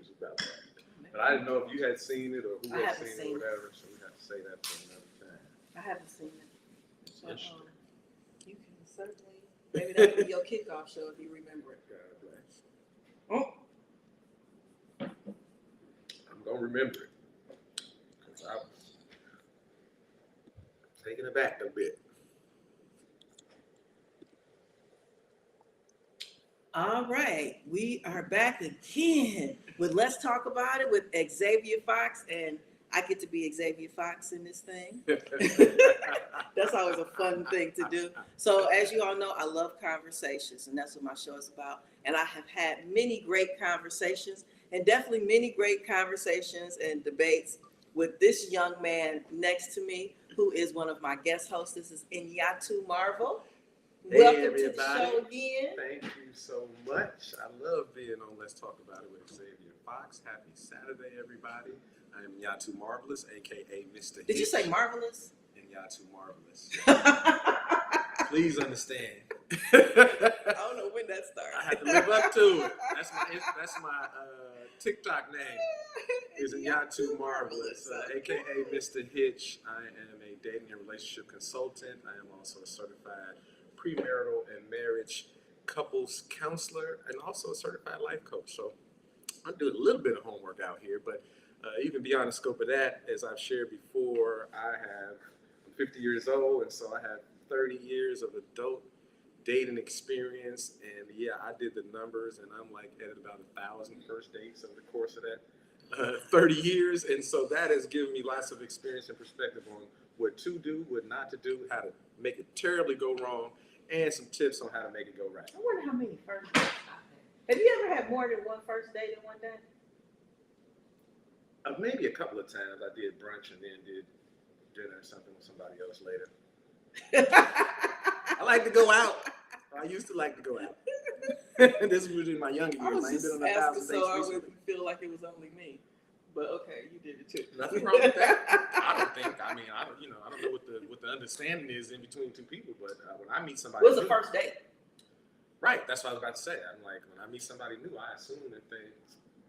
pictures about that. But I didn't know if you had seen it or who had seen it or whatever, so we have to say that for another time. I haven't seen it. So, you can certainly, maybe that'll be your kickoff show if you remember it. God bless. Oh. I'm going to remember it. Because I was taken aback a bit. All right, we are back again with Let's Talk About It with Xavier Fox, and I get to be Xavier Fox in this thing. That's always a fun thing to do. So as you all know, I love conversations, and that's what my show is about. And I have had many great conversations, and definitely many great conversations and debates with this young man next to me, who is one of my guest hosts. This is Nyatu Marvel. Hey, Welcome everybody. to the show again. Thank you so much. I love being on Let's Talk About It with Xavier Fox. Happy Saturday, everybody. I am Nyatu Marvelous, a.k.a. Mr. Hitch. Did you say marvelous? And Nyatu Marvelous. Please understand. I don't know when that started. I have to live up to it. That's my TikTok name. Is Nyatu Marvelous, a.k.a. Mr. Hitch. I am a dating and relationship consultant. I am also a certified premarital and marriage couples counselor, and also a certified life coach. So I'm doing a little bit of homework out here, but even beyond the scope of that, as I've shared before, I'm 50 years old, and so I have 30 years of adult dating experience, and yeah, I did the numbers, and I'm like at about 1,000 first dates over the course of that 30 years, and so that has given me lots of experience and perspective on what to do, what not to do, how to make it terribly go wrong, and some tips on how to make it go right. I wonder how many first dates I've had. Have you ever had more than one first date in one day? Maybe a couple of times I did brunch and then did dinner or something with somebody else later. I like to go out. I used to like to go out. This was in my younger years. I was just asking so I wouldn't feel like it was only me. But okay, you did it too. Nothing wrong with that. I don't think. I mean, I don't know what the understanding is in between two people. But when I meet somebody, what's the first date? Right. That's what I was about to say. I'm like, when I meet somebody new, I assume that they,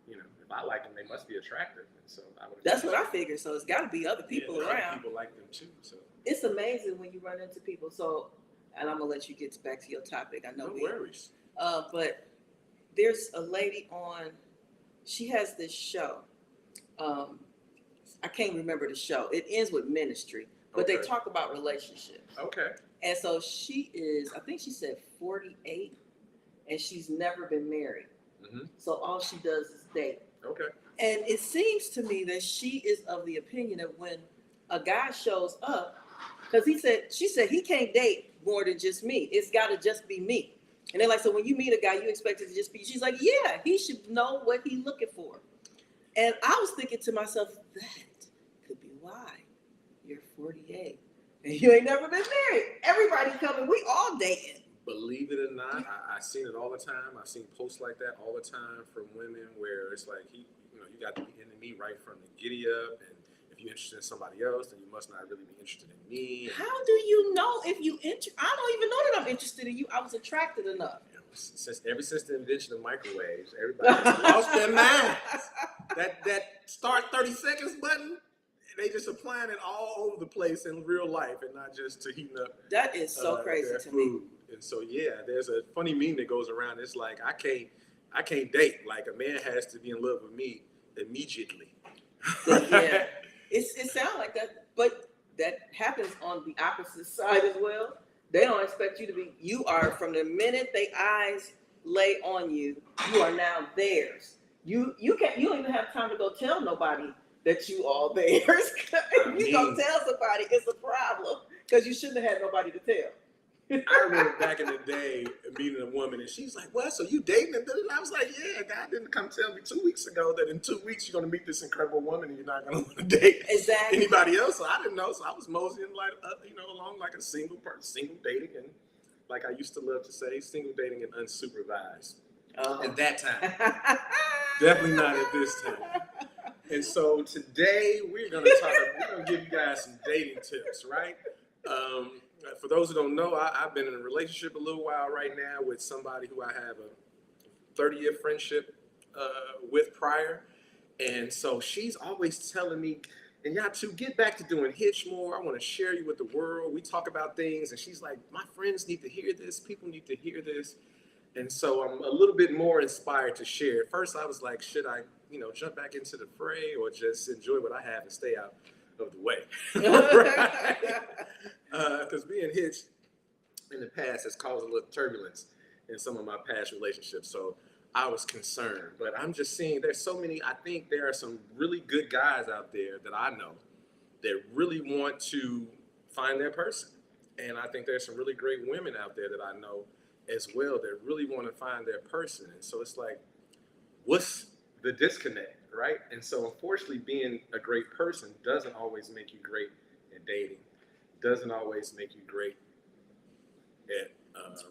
if I like them, they must be attractive. And so that's what I figured. So it's got to be other people around. Other people like them too. So it's amazing when you run into people. So, and I'm gonna let you get back to your topic. I know. No worries. But there's a lady on. She has this show. I can't remember the show. It ends with ministry, but they talk about relationships. Okay. And so she is, I think she said 48, and she's never been married. Mm-hmm. So all she does is date. Okay. And it seems to me that she is of the opinion that when a guy shows up, because she said he can't date more than just me. It's got to just be me. And they're like, so when you meet a guy, you expect it to just be. She's like, yeah, he should know what he's looking for. And I was thinking to myself, that could be why you're 48 and you ain't never been married. Everybody coming, we all dating. Believe it or not, I've seen it all the time. I've seen posts like that all the time from women where it's like, you got to be into me right from the giddy up. And if you're interested in somebody else, then you must not really be interested in me. How do you know if you I don't even know that I'm interested in you. I was attracted enough. Ever since the invention of microwaves, everybody's lost their minds. That start 30 seconds button, they just applying it all over the place in real life and not just to heating up. That is so crazy to me. And so there's a funny meme that goes around. It's like I can't date. Like a man has to be in love with me immediately. Yeah, it sounds like that, but that happens on the opposite side as well. They don't expect you to be. You are from the minute they eyes lay on you, you are now theirs. You don't even have time to go tell nobody that you all theirs. If you go tell somebody, it's a problem because you shouldn't have had nobody to tell. I remember back in the day meeting a woman and she's like, "Well, so you dating?" And I was like, "Yeah, God didn't come tell me 2 weeks ago that in 2 weeks you're going to meet this incredible woman and you're not going to want to date anybody else." So I didn't know. So I was moseying along like a single person, single dating, and like I used to love to say, single dating and unsupervised. At that time, definitely not at this time. And so today we're going to give you guys some dating tips, right? For those who don't know, I've been in a relationship a little while right now with somebody who I have a 30-year friendship with prior. And so she's always telling me, and y'all two, get back to doing Hitch more. I want to share you with the world. We talk about things. And she's like, my friends need to hear this. People need to hear this. And so I'm a little bit more inspired to share. At first, I was like, should I, jump back into the fray or just enjoy what I have and stay out of the way? Because being hitched in the past has caused a little turbulence in some of my past relationships. So I was concerned. But I'm just seeing there's so many, I think there are some really good guys out there that I know that really want to find their person. And I think there's some really great women out there that I know as well that really want to find their person. And so it's like, what's the disconnect, right? And so unfortunately, being a great person doesn't always make you great at dating, doesn't always make you great at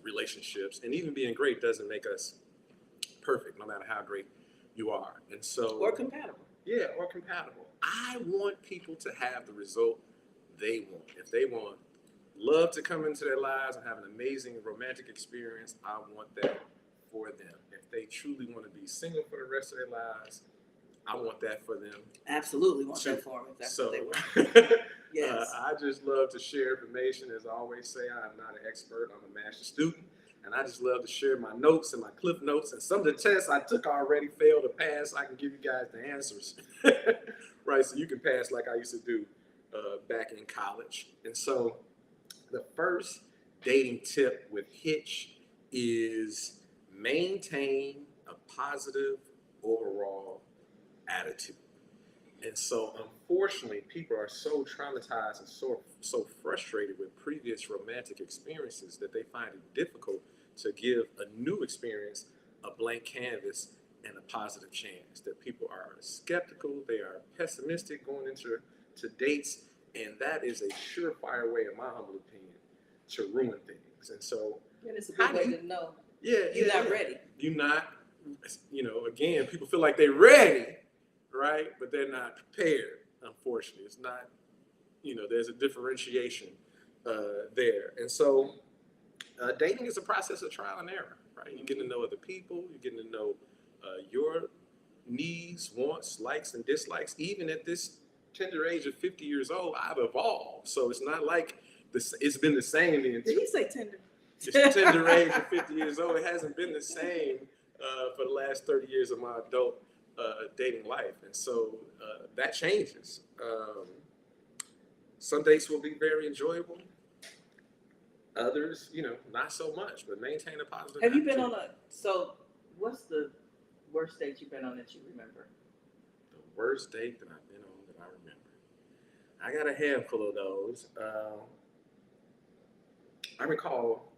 relationships, and even being great doesn't make us perfect, no matter how great you are. And so, or compatible. Yeah, or compatible. I want people to have the result they want. If they want love to come into their lives and have an amazing romantic experience, I want that for them. If they truly want to be single for the rest of their lives, I want that for them. Absolutely want that for them. That's what they want. Yes. I just love to share information. As I always say, I'm not an expert. I'm a master student. And I just love to share my notes and my cliff notes. And some of the tests I took already failed to pass. I can give you guys the answers. Right? So you can pass like I used to do back in college. And so the first dating tip with Hitch is maintain a positive overall attitude. And so, unfortunately, people are so traumatized and so frustrated with previous romantic experiences that they find it difficult to give a new experience a blank canvas and a positive chance. That people are skeptical, they are pessimistic going into dates, and that is a surefire way, in my humble opinion, to ruin things. And so, and it's a good way to know. You're not ready. You're not. Again, people feel like they're ready. Right? But they're not prepared, unfortunately. It's not, there's a differentiation there. And so dating is a process of trial and error, right? You're getting to know other people. You're getting to know your needs, wants, likes, and dislikes. Even at this tender age of 50 years old, I've evolved. So it's not like it's been the same. Did he say tender? It's tender age of 50 years old. It hasn't been the same for the last 30 years of my adult dating life. And so that changes. Some dates will be very enjoyable. Others, not so much, but maintain a positive Have attitude. You been on what's the worst date you've been on that you remember? The worst date that I've been on that I remember. I got a handful of those. I recall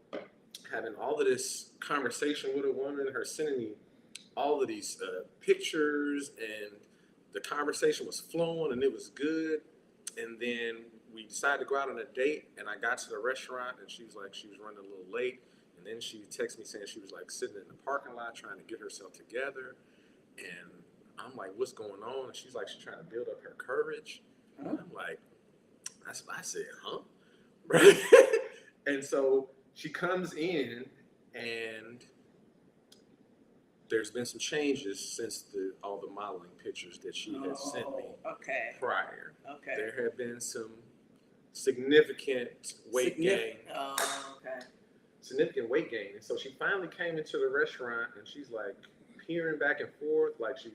having all of this conversation with a woman, her sending me all of these pictures, and the conversation was flowing and it was good. And then we decided to go out on a date, and I got to the restaurant and she was running a little late. And then she texted me saying she was like sitting in the parking lot trying to get herself together. And I'm like, what's going on? And she's like, she's trying to build up her courage. Huh? And I'm like, that's what I said, huh? Right? And so she comes in, and there's been some changes since all the modeling pictures that she had sent me prior. Okay. There have been some significant weight gain. Significant weight gain. And so she finally came into the restaurant, and she's like peering back and forth, like she's,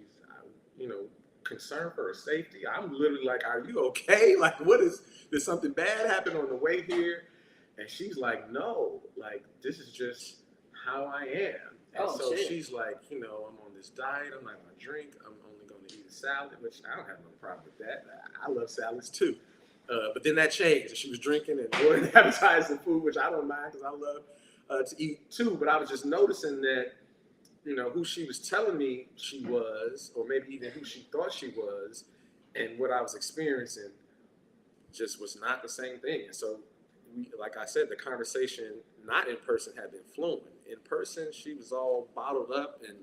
concerned for her safety. I'm literally like, are you okay? Like, did something bad happen on the way here? And she's like, no, like, this is just how I am. And so she's like, I'm on this diet. I'm not going to drink. I'm only going to eat a salad, which I don't have no problem with that. I love salads too. But then that changed. She was drinking and ordering appetizing food, which I don't mind because I love to eat too. But I was just noticing that, who she was telling me she was, or maybe even who she thought she was, and what I was experiencing just was not the same thing. And so, like I said, the conversation not in person had been flowing. In person, she was all bottled up and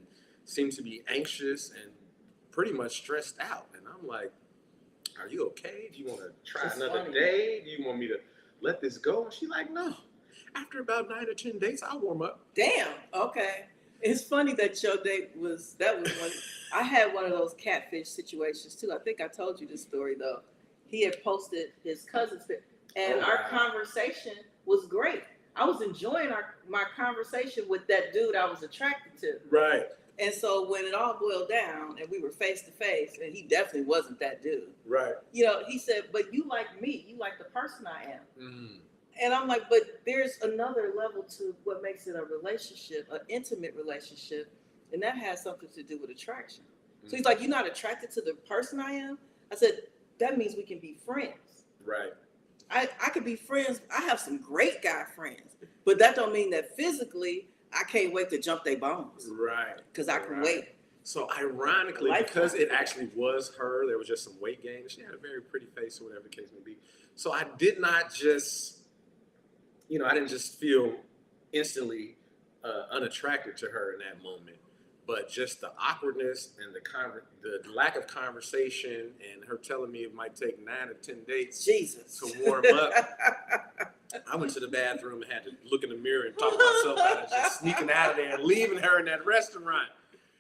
seemed to be anxious and pretty much stressed out. And I'm like, are you okay? Do you want to try another day? Do you want me to let this go? And she's like, no. After about 9 or 10 dates, I'll warm up. Damn. Okay. It's funny that your date that was one. I had one of those catfish situations too. I think I told you this story though. He had posted his cousin's and our conversation was great. I was enjoying my conversation with that dude I was attracted to. Right. And so when it all boiled down and we were face to face, and he definitely wasn't that dude. Right. You know, he said, "But you like me. You like the person I am." Mm. And I'm like, but there's another level to what makes it a relationship, an intimate relationship, and that has something to do with attraction. Mm-hmm. So he's like, "You're not attracted to the person I am?" I said, "That means we can be friends." Right. I could be friends. I have some great guy friends, but that don't mean that physically I can't wait to jump their bones. Right. Because I can wait. So ironically, because it actually was her, there was just some weight gain. She had a very pretty face or whatever the case may be. So I did not just, I didn't just feel instantly unattracted to her in that moment, but just the awkwardness and the lack of conversation and her telling me it might take 9 or 10 dates to warm up. I went to the bathroom and had to look in the mirror and talk myself out of just sneaking out of there and leaving her in that restaurant.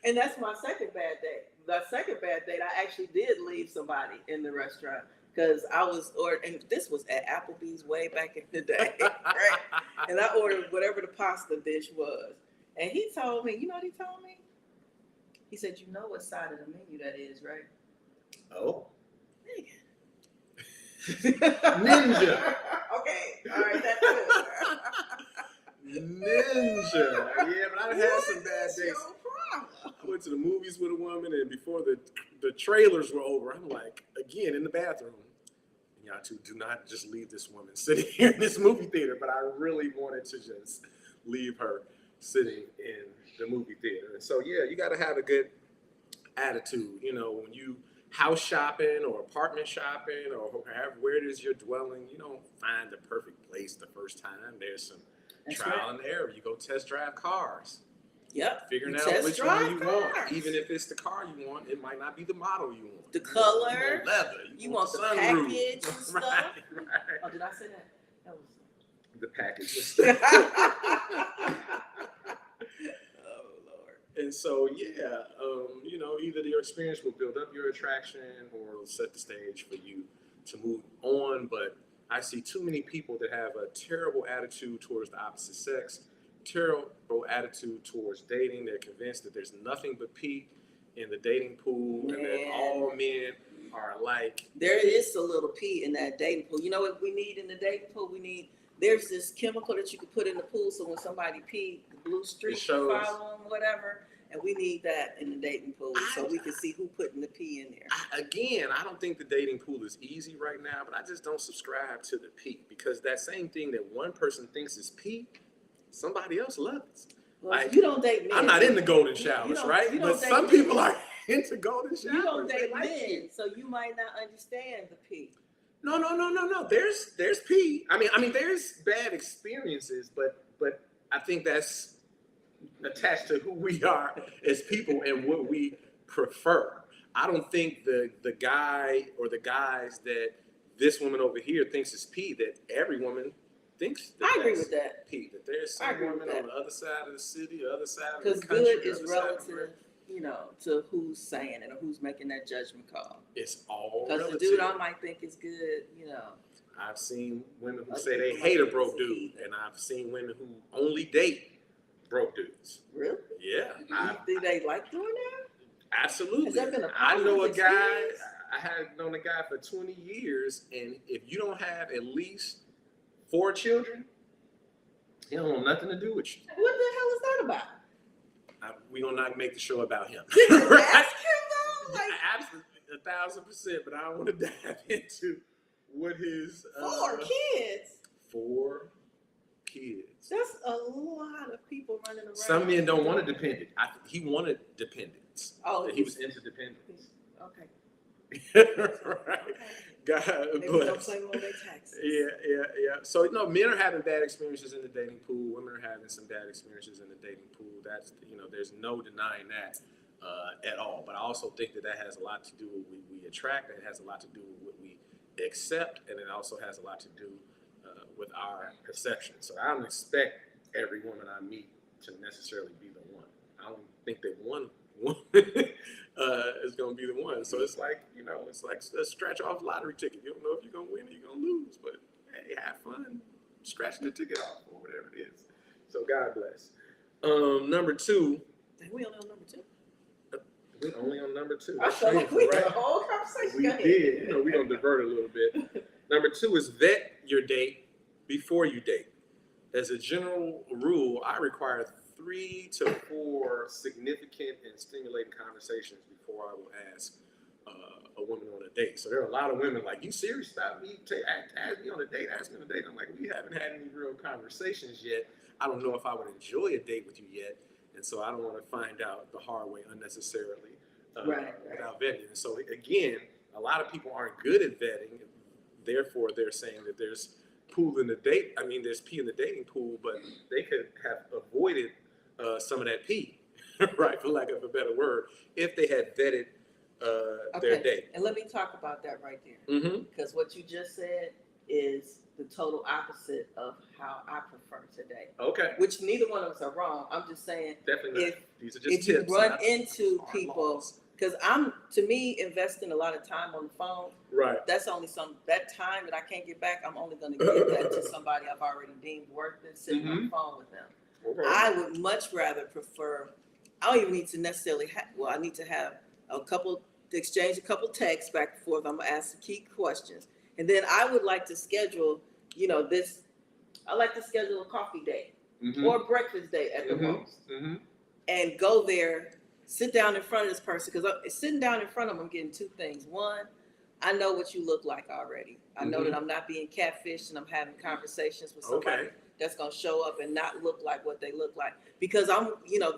And that's my second bad date. The second bad date, I actually did leave somebody in the restaurant because I was and this was at Applebee's way back in the day, right? And I ordered whatever the pasta dish was. And he told me, you know what he told me? He said, "You know what side of the menu that is, right?" Oh. Ninja. Okay. All right, that's good. Ninja. Yeah, but I've had some bad dates. I went to the movies with a woman, and before the trailers were over, I'm like, again, in the bathroom, Nyatu, do not just leave this woman sitting here in this movie theater. But I really wanted to just leave her sitting in the movie theater. And so, yeah, you got to have a good attitude. When you house shopping or apartment shopping or where it is you're dwelling, you don't find the perfect place the first time. There's some trial and error. You go test drive cars. Yep. Figuring out which one you want. Even if it's the car you want, it might not be the model you want. The color. You want leather. You want the package and stuff. Right. Oh, did I say that? That was the package. Oh, Lord. And so, yeah, either your experience will build up your attraction or it'll set the stage for you to move on. But I see too many people that have a terrible attitude towards the opposite sex, terrible attitude towards dating. They're convinced that there's nothing but pee in the dating pool and that all men are alike. There is a little pee in that dating pool. You know what we need in the dating pool? There's this chemical that you can put in the pool so when somebody peed, the blue streak will follow them, whatever. And we need that in the dating pool so we can see who putting the pee in there. I don't think the dating pool is easy right now, but I just don't subscribe to the pee because that same thing that one person thinks is pee, somebody else loves. Well, you don't date men. I'm not into golden showers, right? But some people are into golden showers. You don't date men, so you might not understand the pee. No. There's pee. I mean, there's bad experiences, but I think that's attached to who we are as people and what we prefer. I don't think the guy or the guys that this woman over here thinks is pee, that every woman thinks that I agree with that. Pee, that there's some woman on the other side of the city, the other side of the country. Because good is relative, to who's saying it or who's making that judgment call. It's all relative. Because the dude I might think is good, I've seen women who say they hate a broke dude, and I've seen women who only date broke dudes. Really? Yeah. Do they like doing that? Absolutely. Has that been a I know a guy. experience? I had known a guy for 20 years, and if you don't have at least 4 children, he don't want nothing to do with you. What the hell is that about? We gonna not make the show about him. Did you Right? ask him though? Absolutely, 1,000%. But I don't want to dive into what his 4 kids. 4 kids. That's a lot of people running around. Some men don't want a dependent. He wanted dependence. Oh, he was into dependence. Okay. Right. Okay. God, Maybe but don't claim all their taxes. Yeah. So men are having bad experiences in the dating pool. Women are having some bad experiences in the dating pool. That's there's no denying that at all. But I also think that has a lot to do with what we attract. It has a lot to do with what we accept, and it also has a lot to do with our perception. So I don't expect every woman I meet to necessarily be the one. I don't think that one is going to be the one. So it's like, it's like a scratch off lottery ticket. You don't know if you're going to win or you're going to lose, but hey, have fun. Scratch the ticket off or whatever it is. So God bless. Number 2. We only on number 2. We only on number 2. I felt like we had a whole conversation. We did. We're going to divert a little bit. Number 2 is vet your date before you date. As a general rule, I require 3 to 4 significant and stimulating conversations before I will ask a woman on a date. So there are a lot of women like, you serious about me? Ask me on a date, ask me on a date. I'm like, we haven't had any real conversations yet. I don't know if I would enjoy a date with you yet. And so I don't want to find out the hard way unnecessarily without vetting. And so again, a lot of people aren't good at vetting. Therefore, they're saying that there's there's pee in the dating pool, but they could have avoided some of that pee, right, for lack of a better word, if they had vetted their date. And let me talk about that right there. Because what you just said is the total opposite of how I prefer to date. Okay. Which neither one of us are wrong. I'm just saying, definitely not. These are just if tips, you run into people, because to me, investing a lot of time on the phone, right? That's only that time that I can't get back. I'm only going to give that to somebody I've already deemed worth it, sitting on the phone with them. Okay. I would much rather prefer. I don't even need to necessarily I need to have exchange a couple texts back and forth. I'm gonna ask some key questions, and then I would like to schedule. I like to schedule a coffee date or a breakfast date at the most, and go there. Sit down in front of this person, because sitting down in front of them, I'm getting 2 things. One, I know what you look like already. I know that I'm not being catfished, and I'm having conversations with somebody that's going to show up and not look like what they look like. Because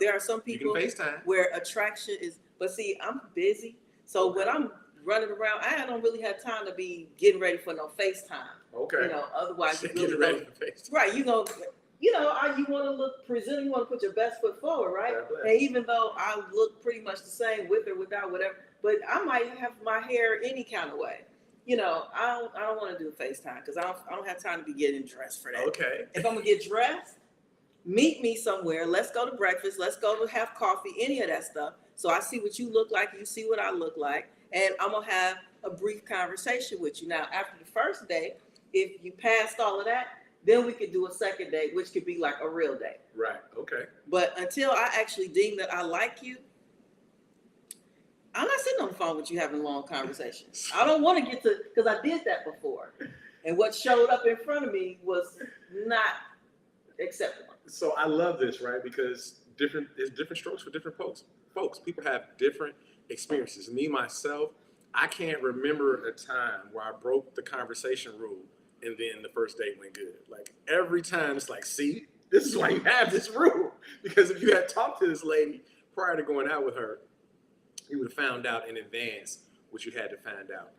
there are some people where attraction is, but see, I'm busy. So when I'm running around, I don't really have time to be getting ready for no FaceTime. Okay. Otherwise you really ready for FaceTime. Right. You want to look presentable, you want to put your best foot forward, right? And even though I look pretty much the same with or without whatever, but I might have my hair any kind of way. I don't want to do a FaceTime because I don't have time to be getting dressed for that. Okay. If I'm gonna get dressed, meet me somewhere. Let's go to breakfast. Let's go to have coffee. Any of that stuff. So I see what you look like. You see what I look like, and I'm gonna have a brief conversation with you. Now, after the first date, if you passed all of that, then we could do a second date, which could be like a real date. Right. Okay. But until I actually deem that I like you, I'm not sitting on the phone with you having long conversations. I don't want to get to, because I did that before. And what showed up in front of me was not acceptable. So I love this, right? Because there's different strokes for different folks. People have different experiences. Me, myself, I can't remember a time where I broke the conversation rule and then the first date went good. Like every time it's like, see, this is why you have this rule. Because if you had talked to this lady prior to going out with her, you would have found out in advance what you had to find out,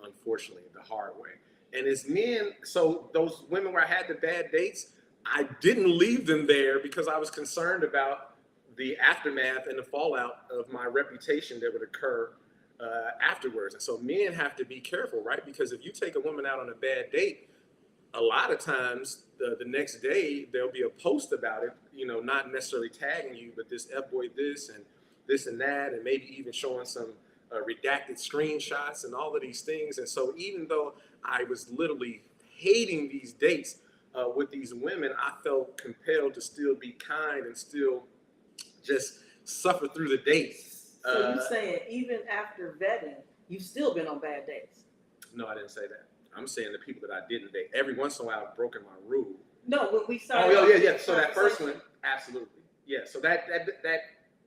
unfortunately, the hard way. And as men, so those women where I had the bad dates, I didn't leave them there because I was concerned about the aftermath and the fallout of my reputation that would occur afterwards. And so men have to be careful, right? Because if you take a woman out on a bad date, a lot of times the next day there'll be a post about it, not necessarily tagging you, but this F-boy this and that, and maybe even showing some redacted screenshots and all of these things. And so even though I was literally hating these dates with these women, I felt compelled to still be kind and still just suffer through the dates. So you're saying even after vetting, you've still been on bad dates? No, I didn't say that. I'm saying the people that I didn't date. Every once in a while, I've broken my rule. No, when we started. Oh, yeah. So that first one, absolutely. Yeah, so that,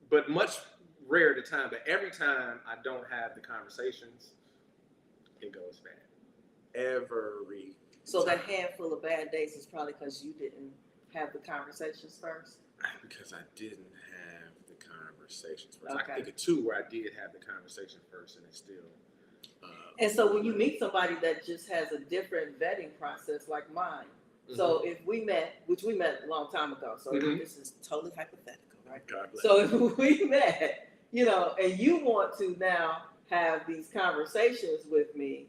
but much rare at the time, but every time I don't have the conversations, it goes bad. Every So time. That handful of bad dates is probably because you didn't have the conversations first? Because I didn't have the conversations first. Okay. I can think of 2 where I did have the conversation first and it's still... and so when you meet somebody that just has a different vetting process like mine, so if we met, which we met a long time ago, so this is totally hypothetical, right? God bless. So if we met, and you want to now have these conversations with me,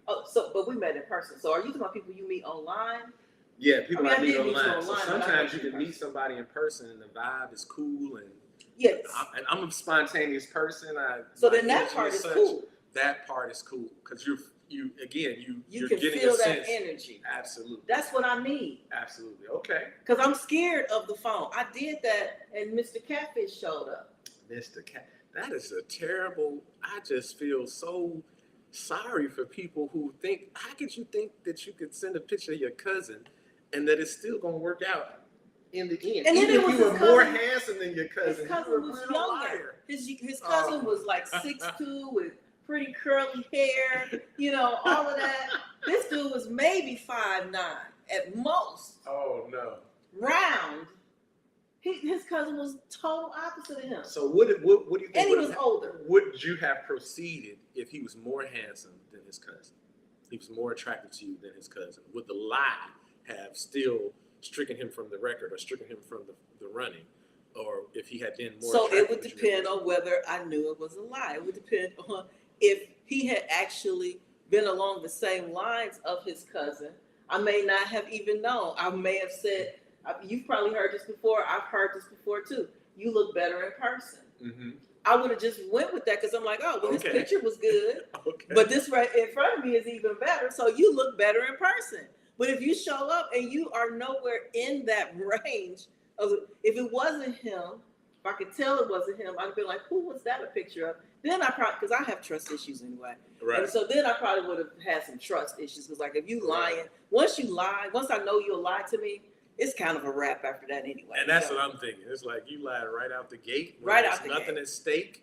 but we met in person. So are you talking about people you meet online? Yeah, people I meet online. So sometimes you can meet somebody in person and the vibe is cool and Yes. And I'm a spontaneous person. So my then that energy part is such, cool. That part is cool because you're You can getting feel a that sense. energy. Absolutely. That's what I need. Absolutely. Okay. Because I'm scared of the phone. I did that and Mr. Catfish showed up. Mr. Cat, that is a terrible. I just feel so sorry for people who think. How could you think that you could send a picture of your cousin and that it's still gonna work out in the end? And then even it if was you were his more cousin. handsome than your cousin, His cousin was younger. His cousin was like 6'2" with pretty curly hair, all of that. This dude was maybe 5'9" at most. Oh no. Round. His cousin was total opposite of him. So what do you think? And he was older. Would you have proceeded if he was more handsome than his cousin? He was more attractive to you than his cousin. Would the lie have still stricken him from the record or stricken him from the running? Or if he had been more So it would attractive, depend on whether I knew it was a lie. It would depend on if he had actually been along the same lines of his cousin. I may not have even known. I may have said, you've probably heard this before. I've heard this before too. You look better in person. Mm-hmm. I would have just went with that because I'm like, oh, well, Okay. His picture was good. Okay. But this right in front of me is even better. So you look better in person. But if you show up and you are nowhere in that range of, if it wasn't him, if I could tell it wasn't him, I'd be like, who was that a picture of? Then I probably, because I have trust issues anyway. Right. And so then I probably would have had some trust issues because like if you lying, once I know you'll lie to me, it's kind of a wrap after that anyway. And that's what I'm thinking. It's like you lied right out the gate. Right out the nothing gate. At stake.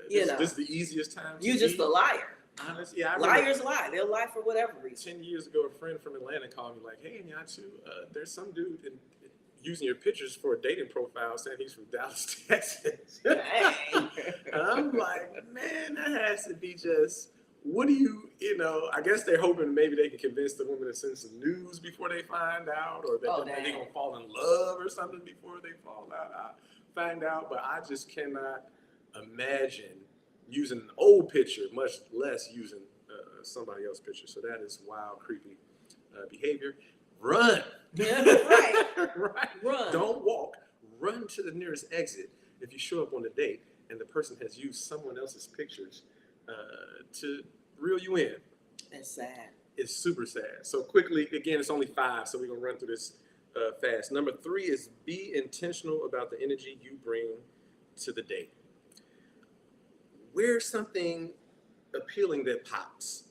This is the easiest time. You're just a liar. Honestly, liars lie. They'll lie for whatever reason. 10 years ago, a friend from Atlanta called me like, "Hey, Nyatu, there's some dude using your pictures for a dating profile saying he's from Dallas, Texas." And I'm like, man, that has to be just. What do I guess they're hoping maybe they can convince the woman to send some news before they find out, or that they're going to fall in love or something before they find out. But I just cannot imagine using an old picture, much less using somebody else's picture. So that is wild, creepy behavior. Run. Right. Right. Run. Don't walk. Run to the nearest exit if you show up on a date and the person has used someone else's pictures to reel you in. That's sad. It's super sad. So quickly, again, it's only 5, so we're going to run through this fast. Number 3 is be intentional about the energy you bring to the date. Wear something appealing that pops.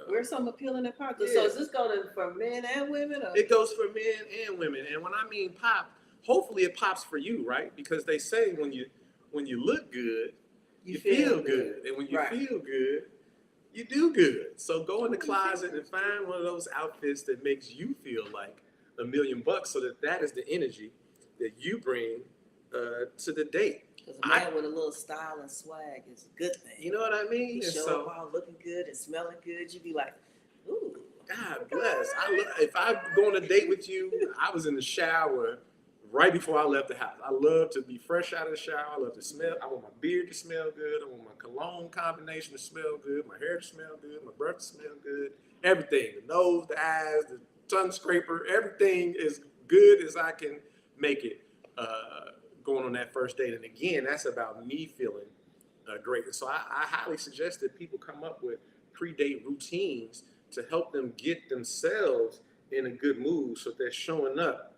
Wear something appealing that pops. Yeah. So is this going for men and women? Or? It goes for men and women. And when I mean pop, hopefully it pops for you, right? Because they say when you look good, you feel good. And when you feel good, you do good. So go in the closet and find one of those outfits that makes you feel like $1 million so that is the energy that you bring to the date. Because a man with a little style and swag is a good thing. You know what I mean? You show up all looking good and smelling good, you'd be like, ooh. God bless. If I go on a date with you, I was in the shower right before I left the house. I love to be fresh out of the shower. I love to smell. I want my beard to smell good. I want my cologne combination to smell good. My hair to smell good. My breath to smell good. Everything. The nose, the eyes, the tongue scraper. Everything is good as I can make it going on that first date. And again, that's about me feeling great. So I highly suggest that people come up with pre-date routines to help them get themselves in a good mood so they're showing up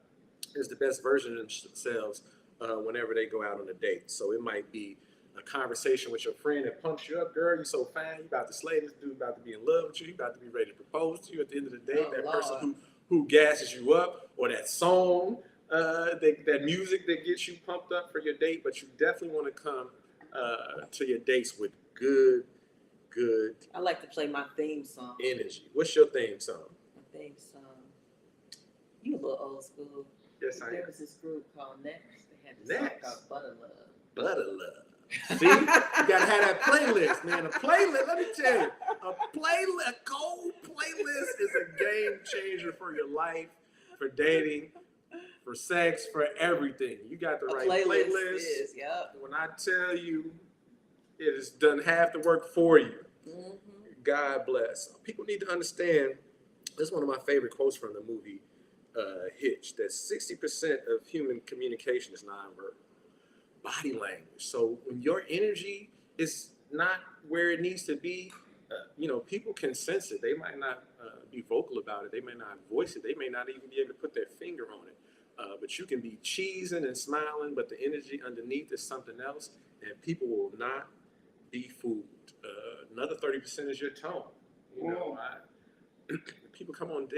is the best version of themselves whenever they go out on a date. So it might be a conversation with your friend that pumps you up. Girl, you so fine. You about to slay this dude, about to be in love with you. You about to be ready to propose to you at the end of the day. Person who gasses you up, or that song, that music that gets you pumped up for your date. But you definitely want to come to your dates with good. I like to play my theme song. Energy. What's your theme song? My theme song. You a little old school. Yes, I am. There was this group called Next. They had this song called Butter Love. Butter Love. See, you gotta have that playlist, man. A playlist. Let me tell you, a cold playlist is a game changer for your life, for dating, for sex, for everything. You got the right playlist. Yep. When I tell you, it has done half the work for you. Mm-hmm. God bless. People need to understand. This is one of my favorite quotes from the movie Hitch. That 60% of human communication is nonverbal. body language. So when your energy is not where it needs to be, people can sense it. They might not be vocal about it. They may not voice it. They may not even be able to put their finger on it. But you can be cheesing and smiling, but the energy underneath is something else, and people will not be fooled. Another 30% is your tone. People come on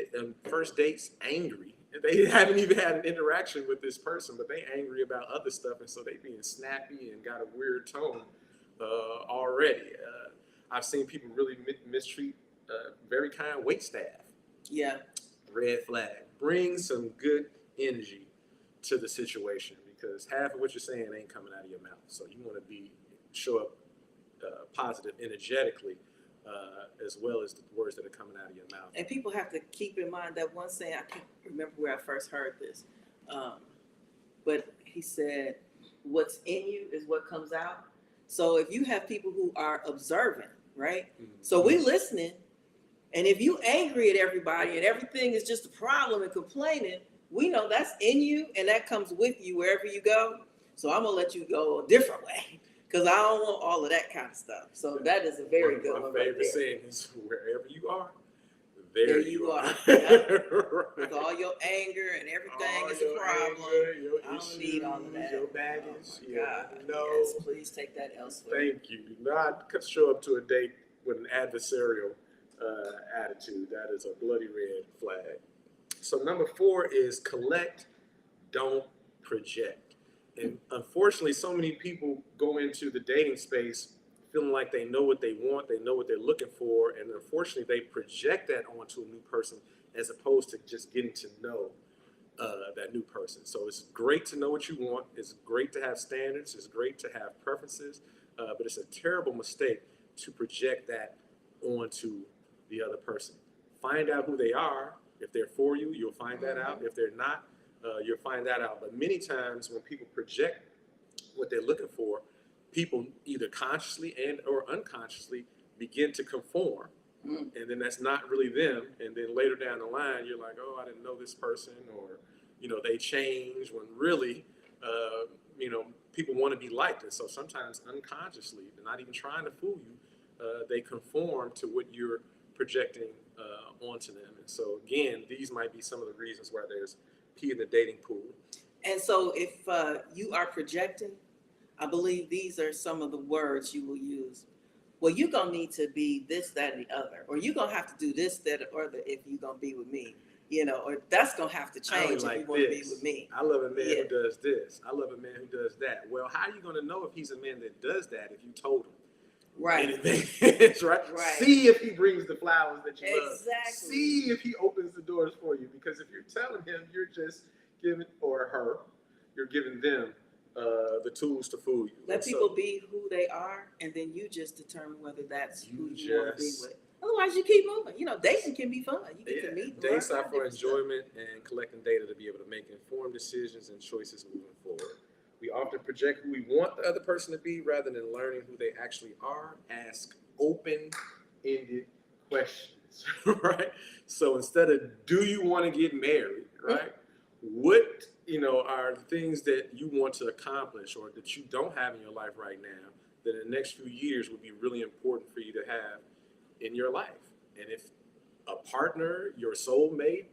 first dates angry. They haven't even had an interaction with this person, but they angry about other stuff, and so they being snappy and got a weird tone already. I've seen people really mistreat very kind wait staff. Yeah. Red flag. Bring some good energy to the situation, because half of what you're saying ain't coming out of your mouth. So you want to show up positive energetically, as well as the words that are coming out of your mouth. And people have to keep in mind that one saying, I can't remember where I first heard this, but he said, what's in you is what comes out. So if you have people who are observant, right? Mm-hmm. So we listening, and if you angry at everybody and everything is just a problem and complaining, we know that's in you, and that comes with you wherever you go. So I'm gonna let you go a different way, because I don't want all of that kind of stuff. So that is a very good one. My favorite saying is, wherever you are, there you are. Right. With all your anger and everything is a problem. Your I don't need all of that. Your baggage. Oh God. No. Yes, please take that elsewhere. Thank you. Do not show up to a date with an adversarial attitude. That is a bloody red flag. So number 4 is collect, don't project. And unfortunately, so many people go into the dating space feeling like they know what they want, they know what they're looking for, and unfortunately, they project that onto a new person as opposed to just getting to know that new person. So it's great to know what you want. It's great to have standards. It's great to have preferences, but it's a terrible mistake to project that onto the other person. Find out who they are. If they're for you, you'll find that out. If they're not, you'll find that out. But many times when people project what they're looking for, people either consciously and or unconsciously begin to conform. And then that's not really them. And then later down the line, you're like, oh, I didn't know this person, or, they change, when really, people want to be liked. And so sometimes unconsciously, they're not even trying to fool you. They conform to what you're projecting onto them. And so again, these might be some of the reasons why there's pee in the dating pool. And so if you are projecting, I believe these are some of the words you will use. Well, you're going to need to be this, that, and the other. Or you're going to have to do this, that, or the if you're going to be with me. Or that's going to have to change if you want to be with me. I love a man who does this. I love a man who does that. Well, how are you going to know if he's a man that does that if you told him? Right. Anything. Right? See if he brings the flowers that you love. Exactly. See if he opens the doors for you. Because if you're telling him, you're just giving, or her, you're giving them the tools to fool you. Let people be who they are, and then you just determine whether that's who you want to be with. Otherwise, you keep moving. Dating can be fun. You get to meet. Dates are for enjoyment and collecting data to be able to make informed decisions and choices moving forward. We often project who we want the other person to be rather than learning who they actually are. Ask open-ended questions, right? So instead of, do you want to get married, right? What are the things that you want to accomplish or that you don't have in your life right now that in the next few years would be really important for you to have in your life? And if a partner, your soulmate,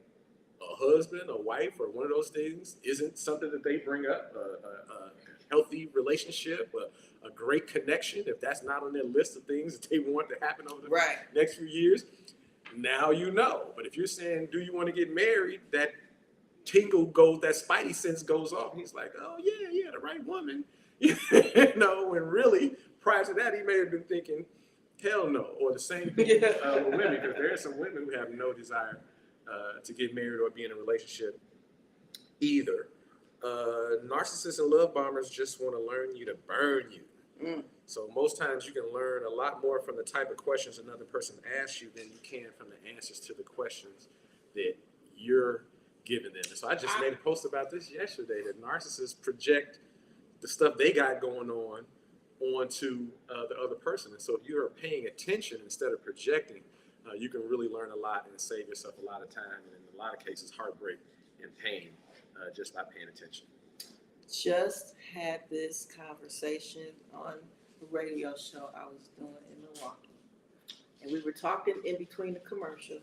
a husband, a wife, or one of those things isn't something that they bring up, a healthy relationship, a great connection, if that's not on their list of things that they want to happen over the next few years, now you know. But if you're saying, do you want to get married, that tingle goes, that spidey sense goes off. He's like, oh yeah, the right woman. When really, prior to that, he may have been thinking, hell no. Or the same thing with women, because there are some women who have no desire to get married or be in a relationship either. Narcissists and love bombers just want to learn you to burn you. So most times you can learn a lot more from the type of questions another person asks you than you can from the answers to the questions that you're giving them. And so I just made a post about this yesterday, that narcissists project the stuff they got going on onto the other person. And so if you're paying attention instead of projecting, you can really learn a lot and save yourself a lot of time, and in a lot of cases, heartbreak and pain, just by paying attention. just had this conversation on the radio show I was doing in Milwaukee. And we were talking in between the commercial,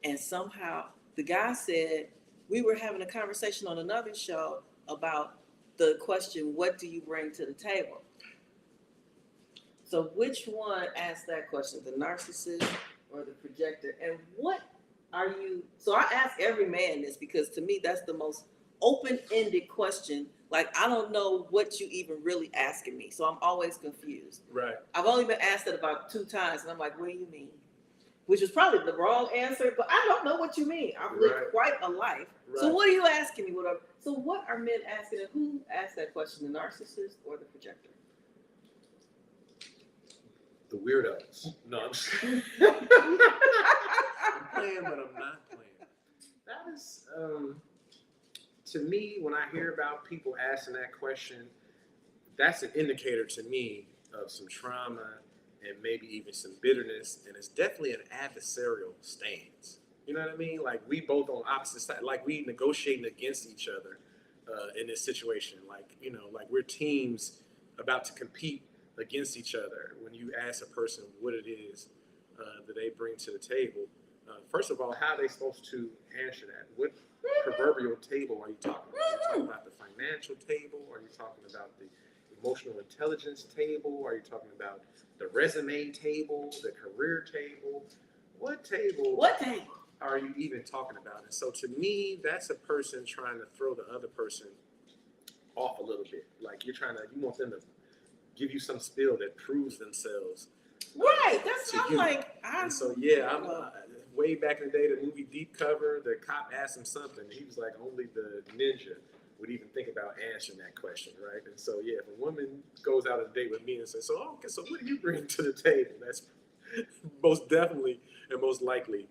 and somehow the guy said we were having a conversation on another show about the question, what do you bring to the table? So which one asked that question, the narcissist or the projector? And what are you, so I ask every man this because to me that's the most open-ended question. Like, I don't know what you even really asking me, so I'm always confused. Right. I've only been asked it about 2 times, and I'm like, what do you mean? Which is probably the wrong answer, but I don't know what you mean. I've lived quite a life. Right. So what are you asking me? So what are men asking, and who asked that question, the narcissist or the projector? The weirdos. No, I'm just I'm playing, but I'm not playing. That is, to me, when I hear about people asking that question, that's an indicator to me of some trauma and maybe even some bitterness, and it's definitely an adversarial stance. You know what I mean? Like, we both on opposite sides, like we negotiating against each other in this situation. Like, you know, like we're teams about to compete against each other. When you ask a person what it is that they bring to the table, first of all, how are they supposed to answer that? What proverbial table are you talking about? Are you talking about the financial table? Are you talking about the emotional intelligence table? Are you talking about the resume table, the career table? What table? What table are you even talking about? And so to me, that's a person trying to throw the other person off a little bit. Like, you want them to give you some spill that proves themselves. Right. That's what I'm like. And so, yeah, I'm way back in the day, the movie Deep Cover, the cop asked him something. He was like, only the ninja would even think about answering that question, right? And so, yeah, if a woman goes out on a date with me and says, so what do you bring to the table? That's most definitely and most likely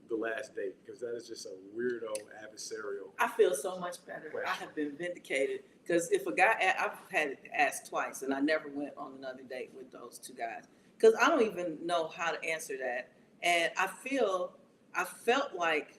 the last date, because that is just a weirdo adversarial. I feel so much better. Question. I have been vindicated, because if a guy, I've had it asked twice, and I never went on another date with those 2 guys, because I don't even know how to answer that. And I felt like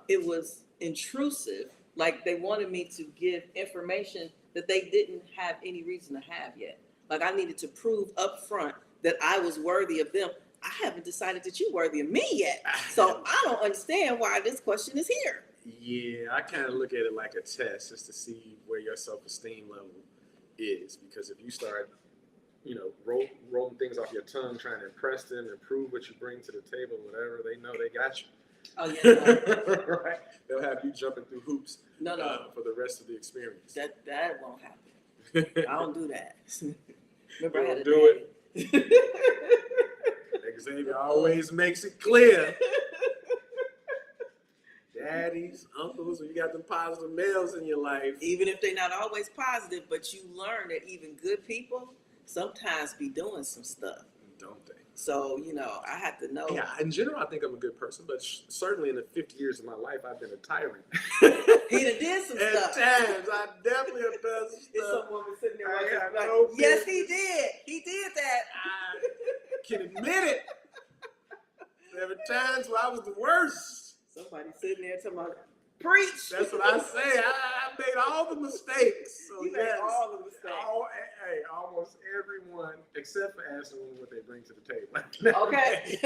it was intrusive, like they wanted me to give information that they didn't have any reason to have yet. Like, I needed to prove up front that I was worthy of them. I haven't decided that you're worthy of me yet. So I don't understand why this question is here. Yeah, I kind of look at it like a test just to see where your self-esteem level is. Because if you start, you know, rolling things off your tongue, trying to impress them and prove what you bring to the table, whatever, they know they got you. Oh, yeah. No. Right? They'll have you jumping through hoops for the rest of the experience. That won't happen. I don't do that. Remember, I had to do it. Xavier always makes it clear. Daddies, uncles, you got them positive males in your life. Even if they're not always positive, but you learn that even good people sometimes be doing some stuff. Don't they? So, you know, I have to know. Yeah, in general, I think I'm a good person, but certainly in the 50 years of my life, I've been a tyrant. He done did some stuff. At times, I definitely have done some stuff. It's some woman sitting there like, no yes, he did. He did that. I can admit it. There were times where I was the worst. Somebody sitting there talking about, preach. That's what I say. I made all the mistakes. So you made all the mistakes. Almost everyone, except for asking them what they bring to the table. Okay.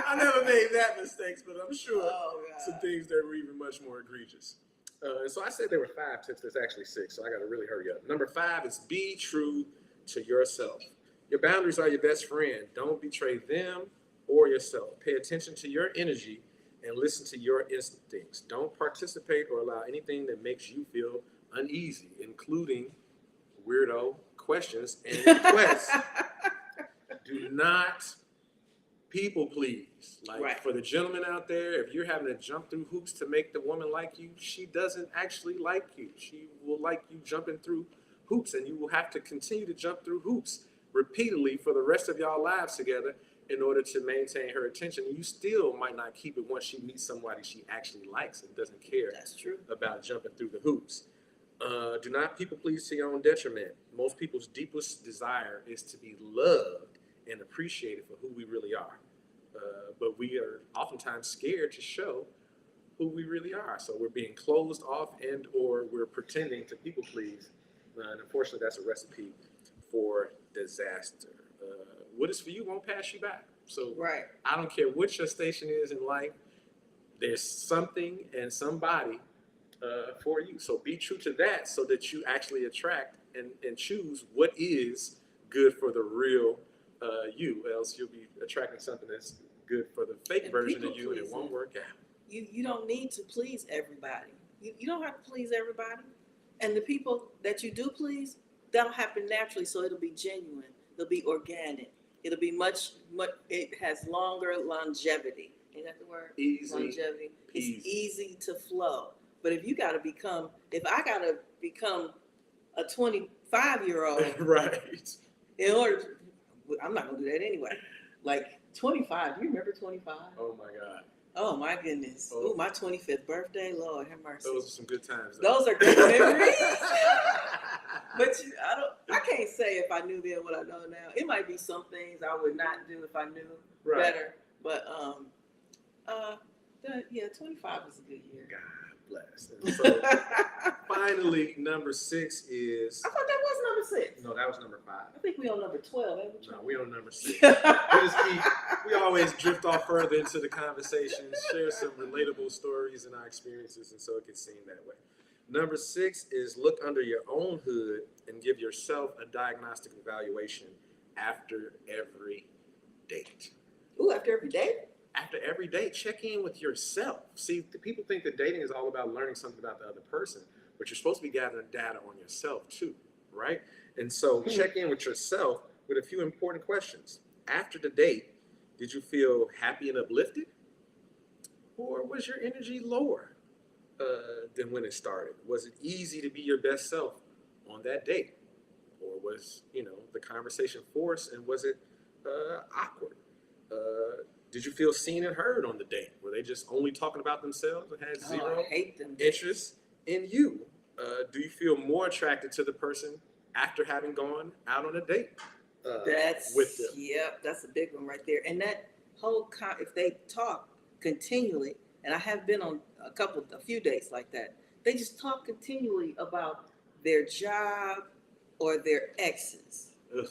I never made that mistakes, but I'm sure some things that were even much more egregious. So I said there were 5 tips. There's actually 6, so I got to really hurry up. Number 5 is be true to yourself. Your boundaries are your best friend. Don't betray them or yourself. Pay attention to your energy and listen to your instincts. Don't participate or allow anything that makes you feel uneasy, including weirdo questions and requests. Do not people please. Like, for the gentleman out there, if you're having to jump through hoops to make the woman like you, she doesn't actually like you. She will like you jumping through hoops, and you will have to continue to jump through hoops repeatedly for the rest of y'all lives together in order to maintain her attention. And you still might not keep it once she meets somebody she actually likes and doesn't care about jumping through the hoops. Do not people please to your own detriment. Most people's deepest desire is to be loved and appreciated for who we really are. But we are oftentimes scared to show who we really are. So we're being closed off and or we're pretending to people please. And unfortunately, that's a recipe for disaster. What is for you won't pass you by. So Right. I don't care what your station is in life. There's something and somebody for you. So be true to that so that you actually attract and choose what is good for the real you. Else you'll be attracting something that's good for the fake And version people of you and it pleasing. won't work out. You don't need to please everybody. You don't have to please everybody. And the people that you do please, that'll happen naturally. So it'll be genuine. It'll be organic. It'll be much. It has longer longevity. Is that the word? Easy. Longevity. Easy. It's easy to flow. But if I gotta become a 25-year-old, Right. in order, I'm not gonna do that anyway. Like 25. Do you remember 25? Oh my God. Oh my goodness. Oh. Ooh, my 25th birthday. Lord have mercy. Those are some good times. Though. Those are good memories. But I can't say if I knew then what I know now. It might be some things I would not do if I knew better. But 25 is a good year. God bless. And so finally, number 6 is. I thought that was number 6. No, that was number 5. I think we on number 12. Ain't we? No, we on number 6. We always drift off further into the conversation, share some relatable stories and our experiences, and so it can seem that way. Number 6 is look under your own hood and give yourself a diagnostic evaluation after every date. Ooh, after every date? After every date, check in with yourself. See, people think that dating is all about learning something about the other person, but you're supposed to be gathering data on yourself too, right? And so check in with yourself with a few important questions. After the date, did you feel happy and uplifted? Or was your energy lower than when it started? Was it easy to be your best self on that date? Or was, the conversation forced and was it awkward? Did you feel seen and heard on the date? Were they just only talking about themselves and had zero interest in you? Do you feel more attracted to the person after having gone out on a date with them? Yep, that's a big one right there. And that whole if they talk continually, and I have been on a few dates like that, they just talk continually about their job or their exes. Ugh.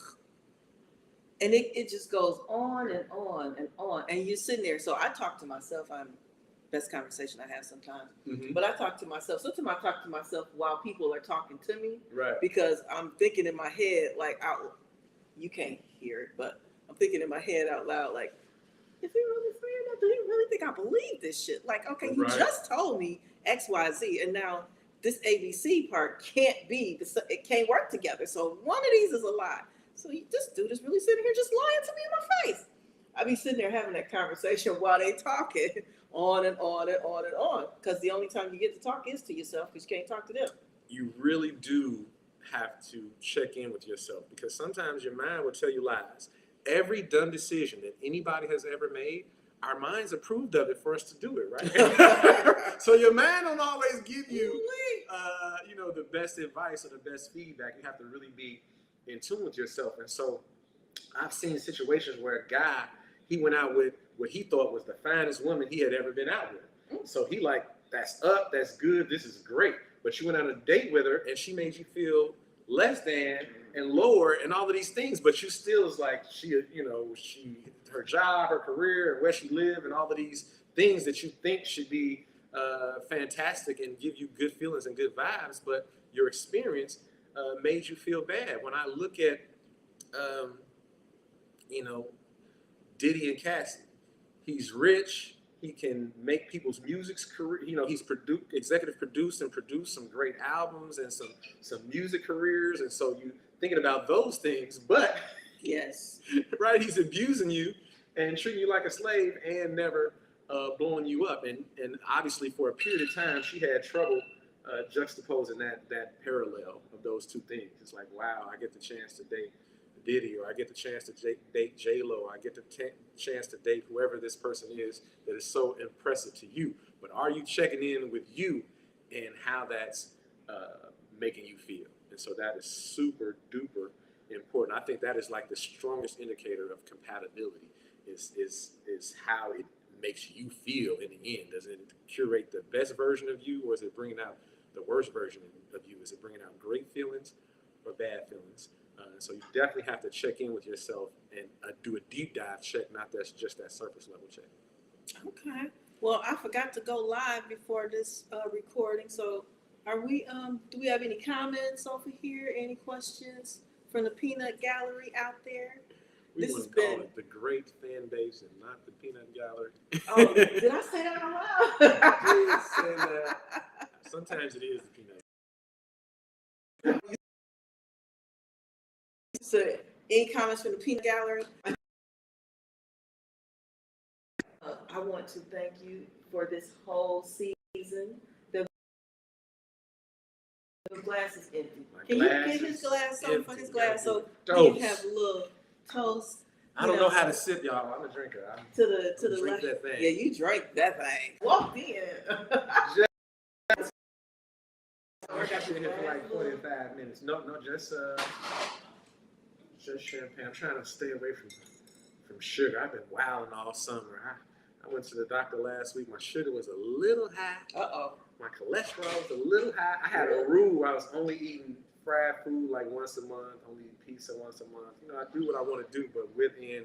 And it just goes on and on and on. And you're sitting there. So I talk to myself. Best conversation I have sometimes. Mm-hmm. But I talk to myself. Sometimes I talk to myself while people are talking to me. Right. Because I'm thinking in my head, like, you can't hear it, but I'm thinking in my head out loud, like, is he really saying that? Do he really think I believe this shit? Like, okay, you just told me X, Y, Z, and now this ABC part it can't work together. So one of these is a lie. So this dude is really sitting here just lying to me in my face. I be sitting there having that conversation while they talking on and on and on and on. Because the only time you get to talk is to yourself because you can't talk to them. You really do have to check in with yourself because sometimes your mind will tell you lies. Every dumb decision that anybody has ever made, our minds approved of it for us to do it, right? So your mind don't always give you, the best advice or the best feedback. You have to really be in tune with yourself. And so I've seen situations where a guy, he went out with what he thought was the finest woman he had ever been out with. So he that's up, that's good, this is great. But you went on a date with her and she made you feel less than and lower and all of these things, but you still is like her job, her career, and where she lived, and all of these things that you think should be fantastic and give you good feelings and good vibes, but your experience made you feel bad. When I look at, Diddy and Cassie, he's rich. He can make people's music's career. He's executive produced and produced some great albums and some music careers. And so you thinking about those things, but yes, right, he's abusing you and treating you like a slave and never blowing you up. And obviously for a period of time, she had trouble juxtaposing that parallel of those two things. It's like, wow, I get the chance to date Diddy, or I get the chance to date J-Lo, I get the chance to date whoever this person is that is so impressive to you. But are you checking in with you and how that's making you feel? And so that is super duper important. I think that is like the strongest indicator of compatibility is how it makes you feel in the end? Does it curate the best version of you, or is it bringing out the worst version of you? Is it bringing out great feelings or bad feelings? So you definitely have to check in with yourself and do a deep dive check, not just that surface level check. Okay. Well, I forgot to go live before this recording. So are we, do we have any comments over here? Any questions from the peanut gallery out there? We This want has to call been- it the great fan base and not the peanut gallery. Oh, did I say that out loud? You did say that. Sometimes it is the peanut. So, any comments from the peanut gallery? I want to thank you for this whole season. The glass is empty. Can you get his glass something for his glass so he can have a little toast? I don't know how to sip, y'all. I'm a drinker. To the drink left. that thing. Yeah, you drank that thing. Walked in. I got you in here for like 45 minutes. No, just champagne. I'm trying to stay away from sugar. I've been wilding all summer. I went to the doctor last week. My sugar was a little high. My cholesterol was a little high. I had a rule where I was only eating fried food like once a month, only eating pizza once a month. You know, I do what I want to do, but within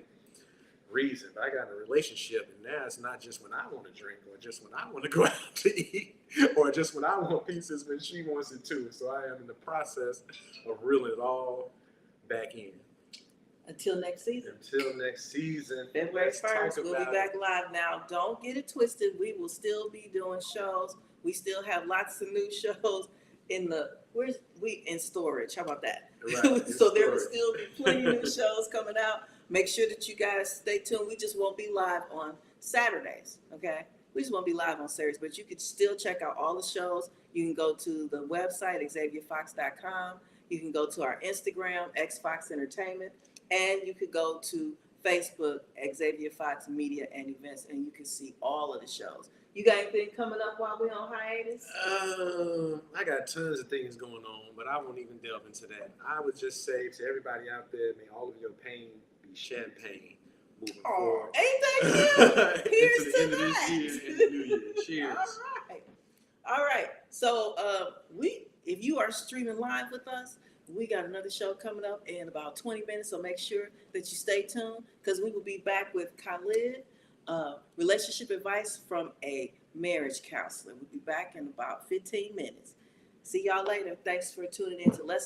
reason. But I got in a relationship, and now it's not just when I want to drink, or just when I want to go out to eat, or just when I want pizzas when she wants it too. So I am in the process of reeling it all back in. Until next season. Until next season. February 1st, we'll be back live. Now, don't get it twisted. We will still be doing shows. We still have lots of new shows in in storage. How about that? Right, So there will still be plenty of new shows coming out. Make sure that you guys stay tuned. We just won't be live on Saturdays, okay? We just won't be live on Saturdays, but you can still check out all the shows. You can go to the website, XavierFox.com. You can go to our Instagram, XFox Entertainment, and you could go to Facebook, Xavier Fox Media and Events, and you can see all of the shows. You got anything coming up while we're on hiatus? I got tons of things going on, but I won't even delve into that. I would just say to everybody out there, may all of your pain be champagne moving forward. Ain't that cute? Here's into the end of this year and the new year. Cheers. All right. So if you are streaming live with us, we got another show coming up in about 20 minutes. So make sure that you stay tuned because we will be back with Khalid, relationship advice from a marriage counselor. We'll be back in about 15 minutes. See y'all later. Thanks for tuning in to Let's